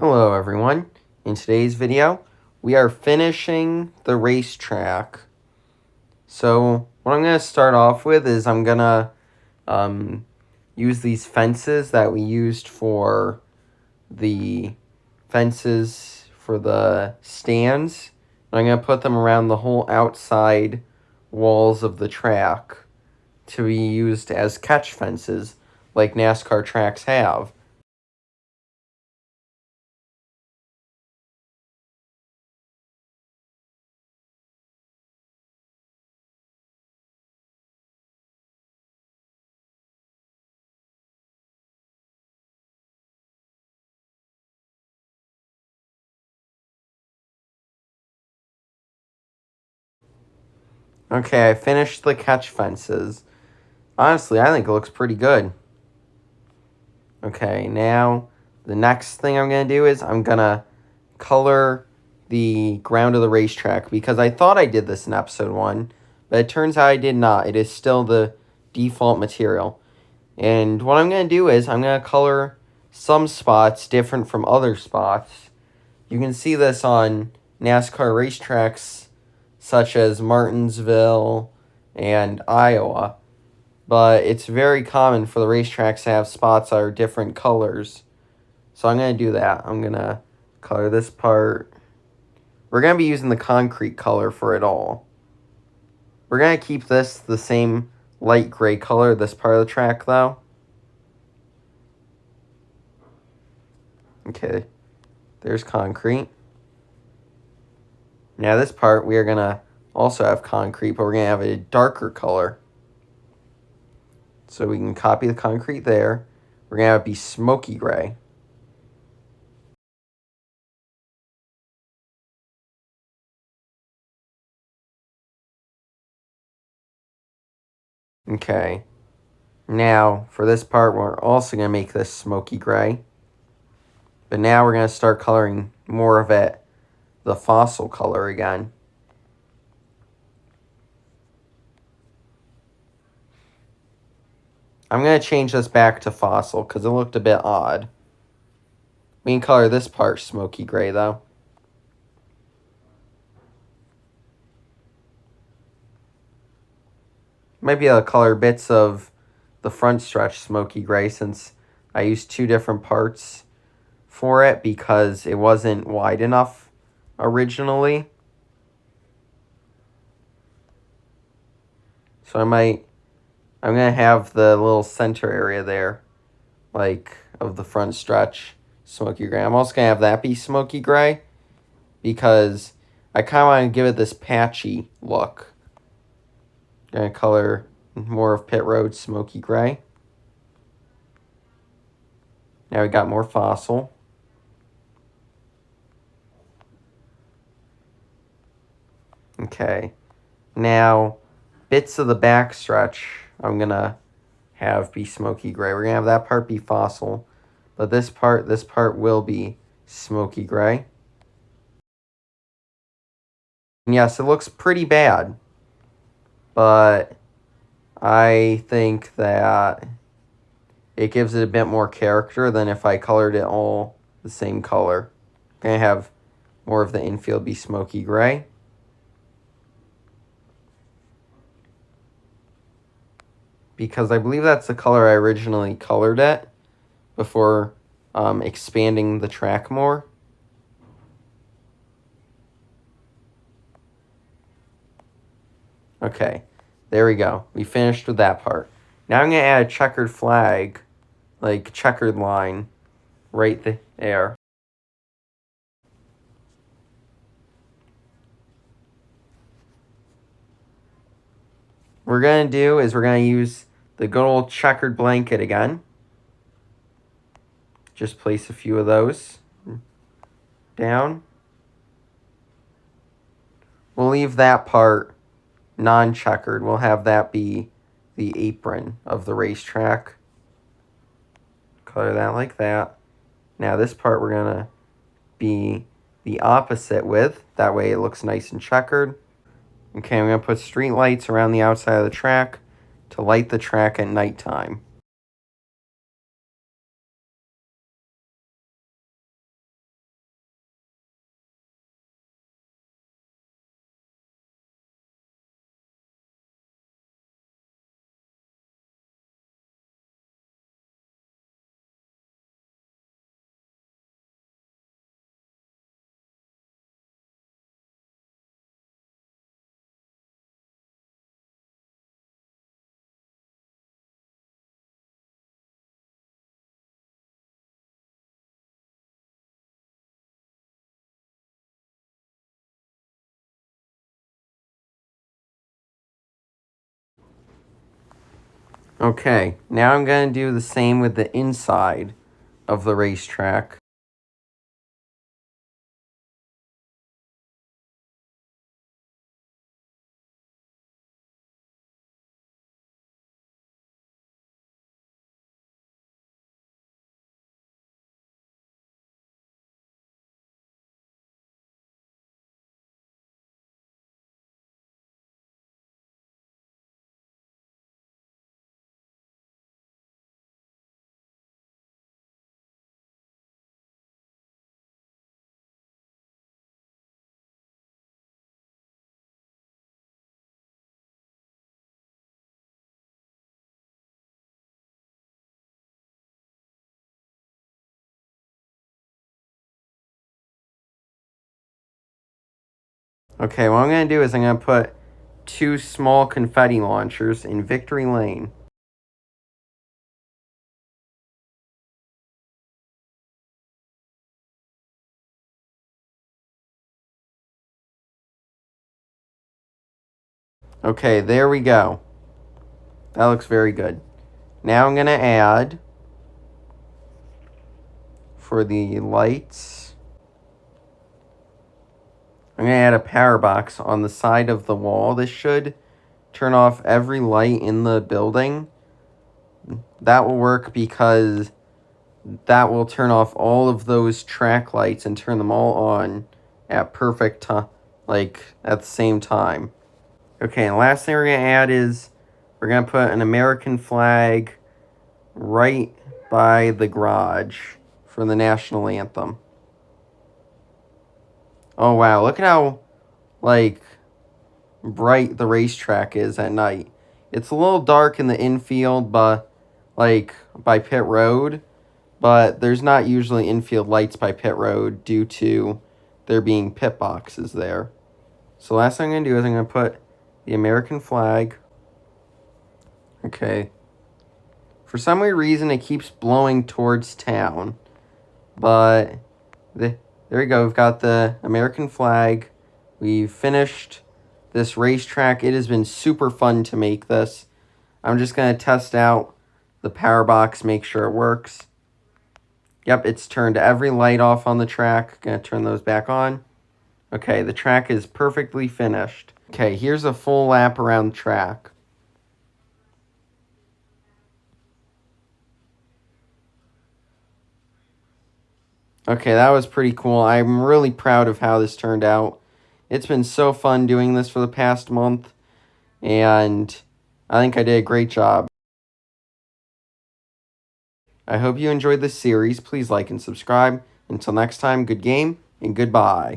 Hello everyone. In today's video, we are finishing the racetrack. So what I'm going to start off with is I'm going to use these fences that we used for the fences for the stands. I'm going to put them around the whole outside walls of the track to be used as catch fences like NASCAR tracks have. Okay, I finished the catch fences. Honestly, I think it looks pretty good. Okay, now the next thing I'm going to do is I'm going to color the ground of the racetrack because I thought I did this in episode 1, but it turns out I did not. It is still the default material. And what I'm going to do is I'm going to color some spots different from other spots. You can see this on NASCAR racetracks such as Martinsville and Iowa. But it's very common for the racetracks to have spots that are different colors. So I'm going to do that. I'm going to color this part. We're going to be using the concrete color for it all. We're going to keep this the same light gray color, this part of the track, though. Okay, there's concrete. Now this part, we are going to also have concrete, but we're going to have a darker color. So we can copy the concrete there. We're going to have it be smoky gray. Okay. Now, for this part, we're also going to make this smoky gray. But now we're going to start coloring more of it the fossil color again. I'm going to change this back to fossil because it looked a bit odd. We can color this part smoky gray, though. Might be able to color bits of the front stretch smoky gray since I used two different parts for it because it wasn't wide enough originally. So I'm going to have the little center area there, like, of the front stretch smoky gray. I'm also going to have that be smoky gray because I kind of want to give it this patchy look. I'm going to color more of pit road smoky gray. Now we got more fossil. Okay. Now, bits of the back stretch I'm going to have be smoky gray. We're going to have that part be fossil. But this part will be smoky gray. And yes, it looks pretty bad. But I think that it gives it a bit more character than if I colored it all the same color. I'm going to have more of the infield be smoky gray. Because I believe that's the color I originally colored it before expanding the track more. Okay, there we go. We finished with that part. Now I'm going to add a checkered flag, like checkered line, right there. What we're going to do is we're going to use the good old checkered blanket again. Just place a few of those down. We'll leave that part non-checkered. We'll have that be the apron of the racetrack. Color that like that. Now this part we're going to be the opposite with. That way it looks nice and checkered. Okay, I'm going to put street lights around the outside of the track to light the track at nighttime. Okay, now I'm going to do the same with the inside of the racetrack. Okay, what I'm going to do is I'm going to put 2 small confetti launchers in Victory Lane. Okay, there we go. That looks very good. Now I'm going to add, for the lights, I'm going to add a power box on the side of the wall. This should turn off every light in the building. That will work because that will turn off all of those track lights and turn them all on at perfect time, like at the same time. Okay, and last thing we're going to add is we're going to put an American flag right by the garage for the national anthem. Oh wow, look at how like bright the racetrack is at night. It's a little dark in the infield, but like by pit road, but there's not usually infield lights by pit road due to there being pit boxes there. So last thing I'm going to do is I'm going to put the American flag. Okay. For some weird reason, it keeps blowing towards town. But there we go. We've got the American flag. We've finished this racetrack. It has been super fun to make this. I'm just going to test out the power box, make sure it works. Yep, it's turned every light off on the track. Going to turn those back on. Okay, the track is perfectly finished. Okay, here's a full lap around the track. Okay, that was pretty cool. I'm really proud of how this turned out. It's been so fun doing this for the past month, and I think I did a great job. I hope you enjoyed this series. Please like and subscribe. Until next time, good game and goodbye.